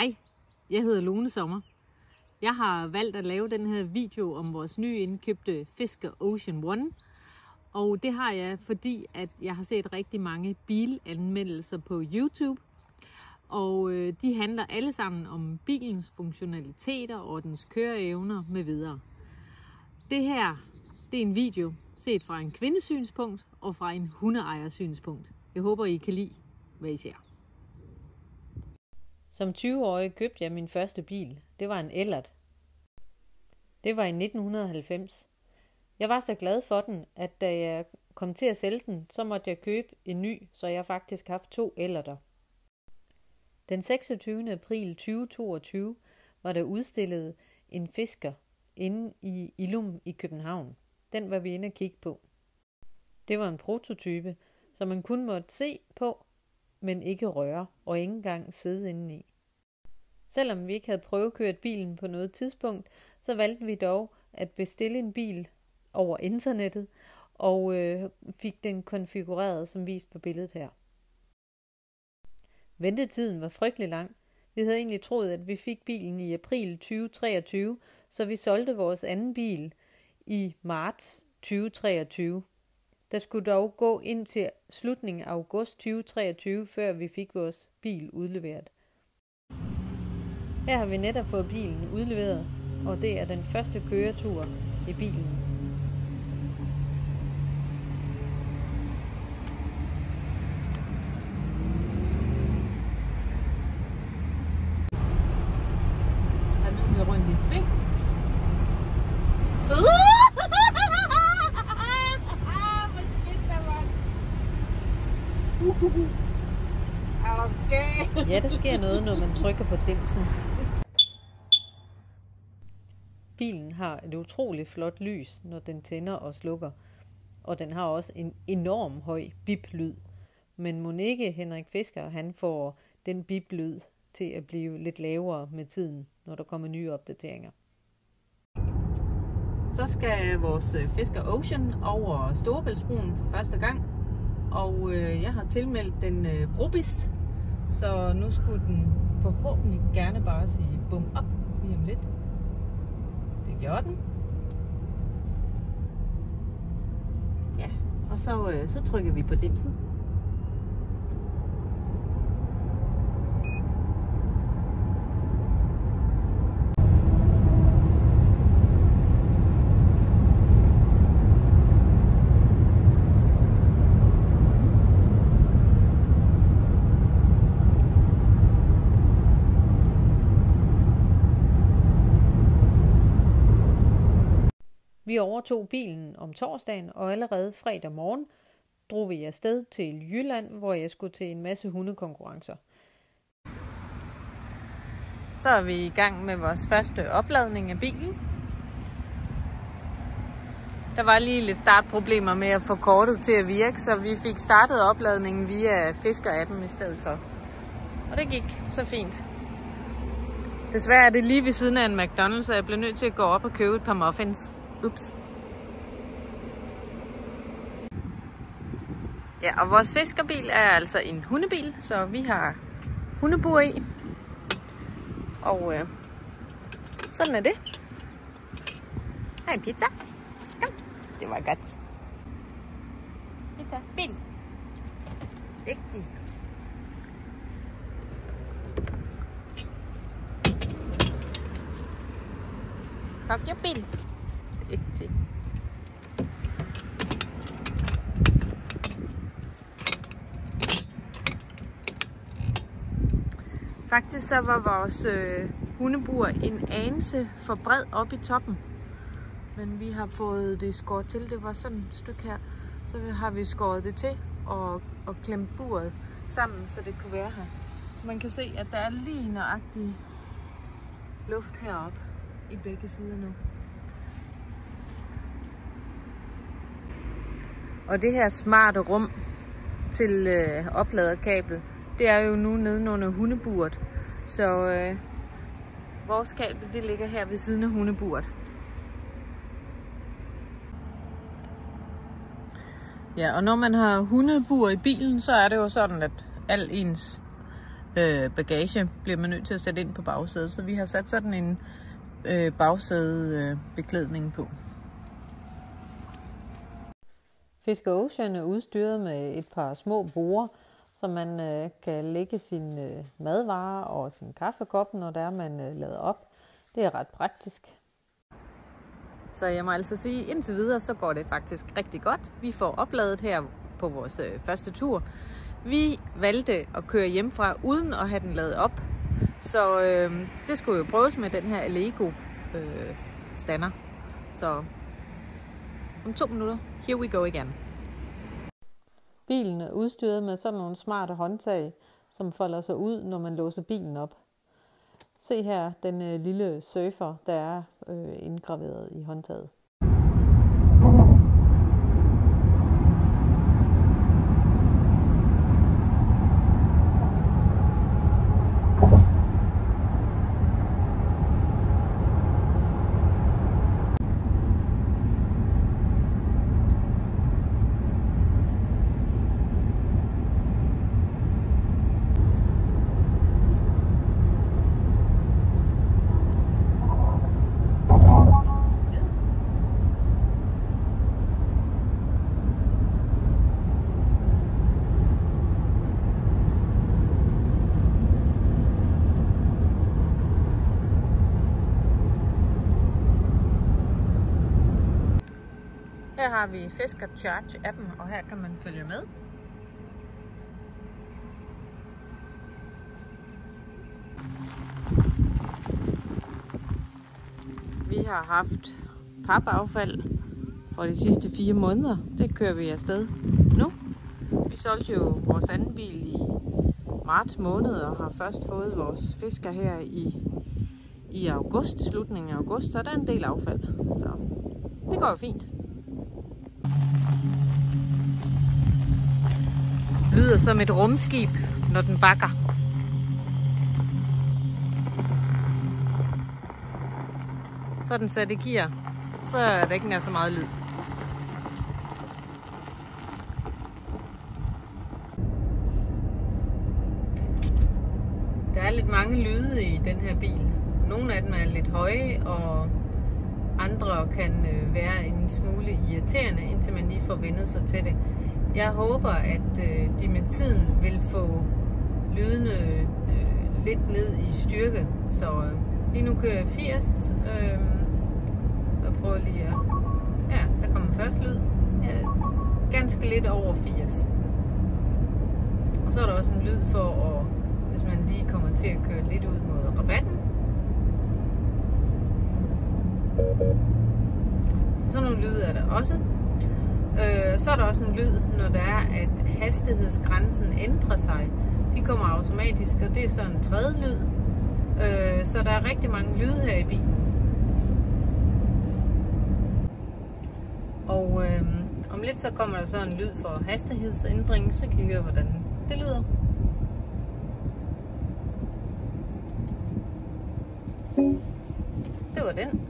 Hej, jeg hedder Lone Sommer. Jeg har valgt at lave den her video om vores nyindkøbte Fisker Ocean One. Og det har jeg, fordi at jeg har set rigtig mange bilanmeldelser på YouTube. Og de handler alle sammen om bilens funktionaliteter og dens køreevner med videre. Det her, det er en video set fra en kvindesynspunkt og fra en hundeejersynspunkt. Jeg håber, I kan lide, hvad I ser. Som 20-årig købte jeg min første bil. Det var en Ellert. Det var i 1990. Jeg var så glad for den, at da jeg kom til at sælge den, så måtte jeg købe en ny, så jeg faktisk haft 2 Ellerter. Den 26. april 2022 var der udstillet en Fisker inde i Illum i København. Den var vi inde at kigge på. Det var en prototype, som man kun måtte se på, men ikke røre og ikke engang sidde inde i. Selvom vi ikke havde prøvekørt bilen på noget tidspunkt, så valgte vi dog at bestille en bil over internettet og fik den konfigureret som vist på billedet her. Ventetiden var frygtelig lang. Vi havde egentlig troet, at vi fik bilen i april 2023, så vi solgte vores anden bil i marts 2023. Der skulle dog gå ind til slutningen af august 2023, før vi fik vores bil udleveret. Her har vi netop fået bilen udleveret, og det er den første køretur i bilen. Så nu er vi rundt i sving. Okay. Ja, der sker noget, når man trykker på dimsen. Bilen har et utroligt flot lys, når den tænder og slukker. Og den har også en enorm høj biplyd. Men mon ikke Henrik Fisker, han får den biplyd til at blive lidt lavere med tiden, når der kommer nye opdateringer. Så skal vores Fisker Ocean over Storebæltsbroen for første gang. Og jeg har tilmeldt den brobist, så nu skulle den forhåbentlig gerne bare sige bum op lige om lidt. Det gjorde den. Ja, og så trykker vi på dimsen. Vi overtog bilen om torsdagen, og allerede fredag morgen drog vi afsted til Jylland, hvor jeg skulle til en masse hundekonkurrencer. Så er vi i gang med vores første opladning af bilen. Der var lige lidt startproblemer med at få kortet til at virke, så vi fik startet opladningen via Fisker-appen i stedet for. Og det gik så fint. Desværre er det lige ved siden af en McDonald's, så jeg blev nødt til at gå op og købe et par muffins. Ups. Ja, og vores fiskerbil er altså en hundebil, så vi har hundebur i. Og sådan er det. Hej pizza. Kom. Det var godt. Pizza. Bil. Vigtig. Kom, bil. Vigtig. Faktisk så var vores hundebur en anelse for bred op i toppen. Men vi har fået det skåret til. Det var sådan et stykke her. Så har vi skåret det til og klemt buret sammen, så det kunne være her. Man kan se, at der er lige nøjagtig luft heroppe i begge sider nu. Og det her smarte rum til opladerkabel, det er jo nu nede under hundeburet. Så vores kabel, det ligger her ved siden af hundeburet. Ja, og når man har hundebur i bilen, så er det jo sådan, at al ens bagage bliver man nødt til at sætte ind på bagsædet. Så vi har sat sådan en bagsædebeklædning på. Fisker Ocean er udstyret med et par små borer, så man kan lægge sine madvarer og sin kaffekop, når der man lader op. Det er ret praktisk. Så jeg må altså sige, indtil videre, så går det faktisk rigtig godt. Vi får opladet her på vores første tur. Vi valgte at køre hjemmefra uden at have den ladet op. Så det skulle jo prøves med den her Allego stander. Så om 2 minutter, here we go again. Bilen er udstyret med sådan nogle smarte håndtag, som folder sig ud, når man låser bilen op. Se her den lille surfer, der er indgraveret i håndtaget. Her har vi Fisker Charge-appen, og her kan man følge med. Vi har haft papaffald for de sidste 4 måneder. Det kører vi afsted nu. Vi solgte jo vores anden bil i marts måned og har først fået vores Fisker her i august, slutningen af august, så der er en del affald. Så det går jo fint. Lyder som et rumskib, når den bakker. Så er den sat i gear, så er der ikke nær så meget lyd. Der er lidt mange lyde i den her bil. Nogle af dem er lidt høje, og andre kan være en smule irriterende, indtil man lige får vendet sig til det. Jeg håber, at de med tiden vil få lydene lidt ned i styrke. Så lige nu kører jeg 80. Jeg prøver lige at... Ja, der kommer først lyd. Ja, ganske lidt over 80. Og så er der også en lyd for, at, hvis man lige kommer til at køre lidt ud mod rabatten. Sådan nogle lyde er der også. Så er der også en lyd, når der er, at hastighedsgrænsen ændrer sig. De kommer automatisk, og det er så en tredje lyd. Så der er rigtig mange lyde her i bilen. Og om lidt så kommer der så en lyd for hastighedsændring, så kan I høre, hvordan det lyder. Det var den.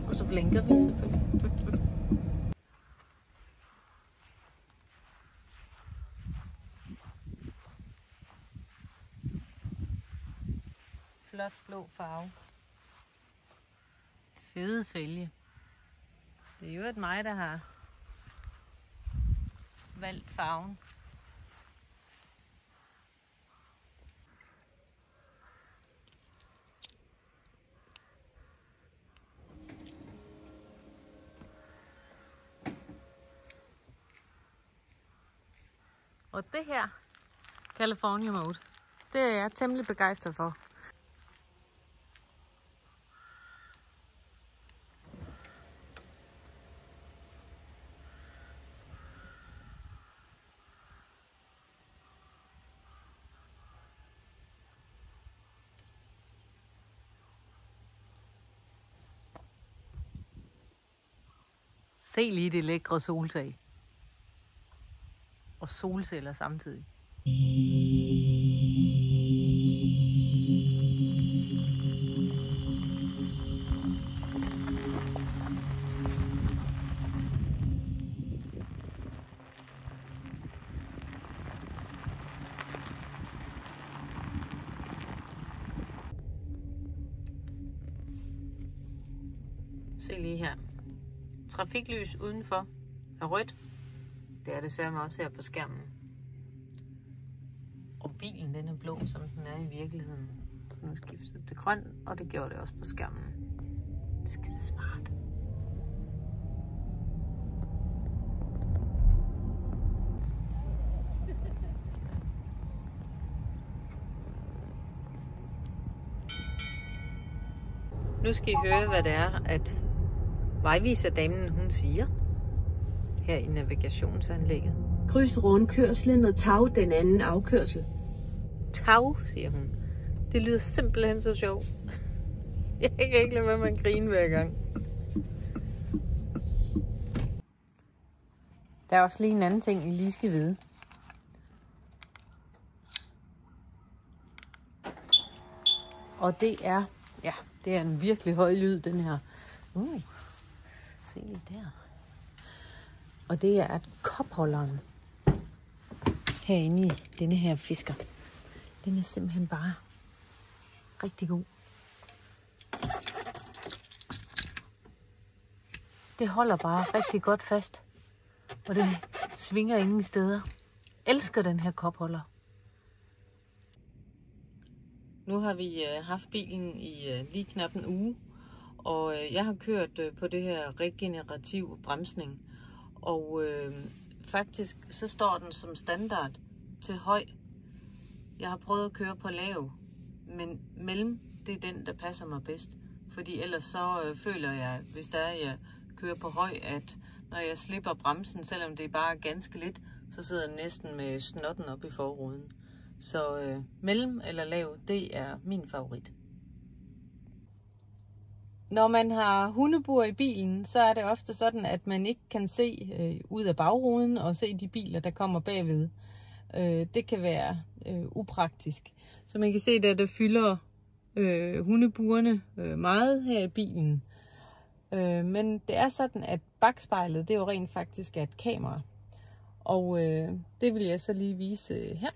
Og så blinker vi selvfølgelig. Flot blå farve. Fede fælge. Det er jo et mig, der har valgt farven. Og det her California Mode, det er jeg temmelig begejstret for. Se lige det lækre soltag. Og solceller samtidig. Se lige her. Trafiklys udenfor er rødt. Det er det sørme også her på skærmen. Og bilen den er blå, som den er i virkeligheden. Så nu skifter det til grøn, og det gjorde det også på skærmen. Skide smart. Nu skal I høre, hvad det er, at vejviserdamen hun siger her i navigationsanlægget. Kryds rundkørslen og tag den anden afkørsel. Tag, siger hun. Det lyder simpelthen så sjovt. Jeg kan ikke lade være med at grine hver gang. Der er også lige en anden ting, I lige skal vide. Og det er, ja, det er en virkelig høj lyd, den her. Se lige der. Og det er, at kopholderen herinde i denne her fisker, den er simpelthen bare rigtig god. Det holder bare rigtig godt fast, og det svinger ingen steder. Elsker den her kopholder. Nu har vi haft bilen i lige knap en uge, og jeg har kørt på det her regenerativ bremsning. Og faktisk så står den som standard til høj. Jeg har prøvet at køre på lav, men mellem det er den, der passer mig bedst. Fordi ellers så føler jeg, hvis der er, jeg kører på høj, at når jeg slipper bremsen, selvom det er bare ganske lidt, så sidder den næsten med snotten op i forruden. Så mellem eller lav, det er min favorit. Når man har hundebur i bilen, så er det ofte sådan, at man ikke kan se ud af bagruden og se de biler, der kommer bagved. Det kan være upraktisk. Så man kan se, at der fylder hundeburene meget her i bilen. Men det er sådan, at bakspejlet, det er jo rent faktisk et kamera. Og det vil jeg så lige vise her.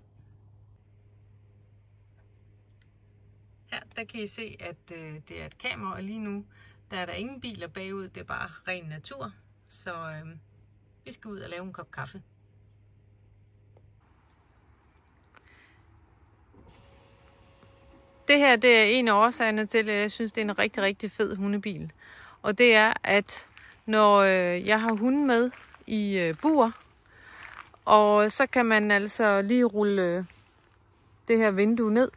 Her der kan I se, at det er et kamera, og lige nu der er der ingen biler bagud, det er bare ren natur. Så vi skal ud og lave en kop kaffe. Det her det er en af årsagerne til, at jeg synes, det er en rigtig, rigtig fed hundebil. Og det er, at når jeg har hunden med i bur, og så kan man altså lige rulle det her vindue ned,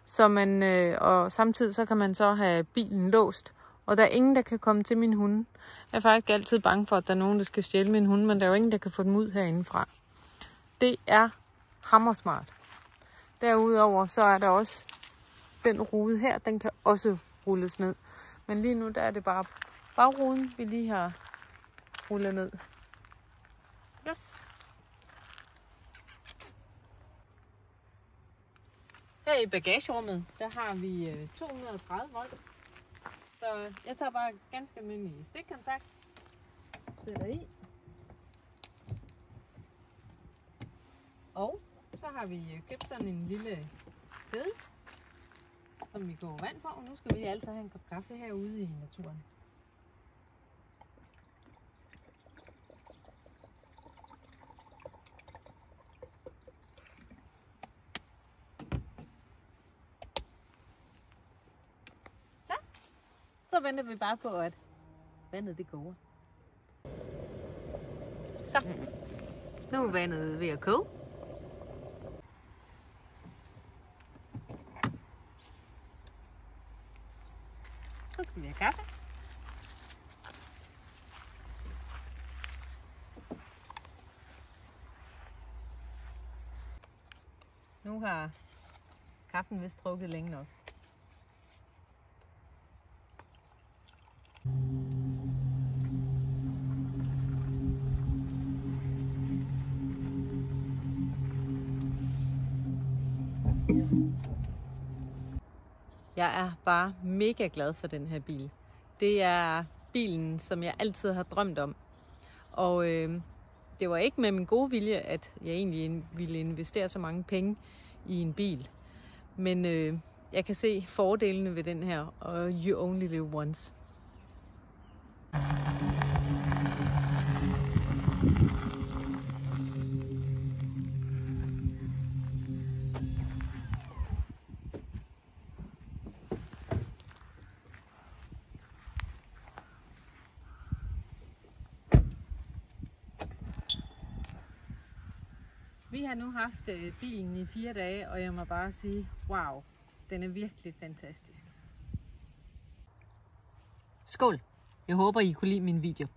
så man, og samtidig så kan man så have bilen låst, og der er ingen, der kan komme til min hunde. Jeg er faktisk altid bange for, at der er nogen, der skal stjæle min hunde, men der er jo ingen, der kan få dem ud herindefra. Det er hammersmart. Derudover så er der også den rude her, den kan også rulles ned. Men lige nu der er det bare bagruden, vi lige har rullet ned. Yes. Her i bagagerummet, der har vi 230 volt. Så jeg tager bare ganske almindelig stikkontakt, sætter i. Og så har vi købt sådan en lille kedel, som vi går vand på. Og nu skal vi altså have en kop kaffe herude i naturen. Så venter vi bare på, at vandet det koger. Så, nu er vandet ved at koge. Så skal vi have kaffe. Nu har kaffen vist drukket længe nok. Jeg er bare mega glad for den her bil. Det er bilen, som jeg altid har drømt om. Og det var ikke med min gode vilje, at jeg egentlig ville investere så mange penge i en bil. Men jeg kan se fordelene ved den her, og you only live once. Vi har nu haft bilen i 4 dage, og jeg må bare sige, wow, den er virkelig fantastisk. Skål! Jeg håber, I kunne lide min video.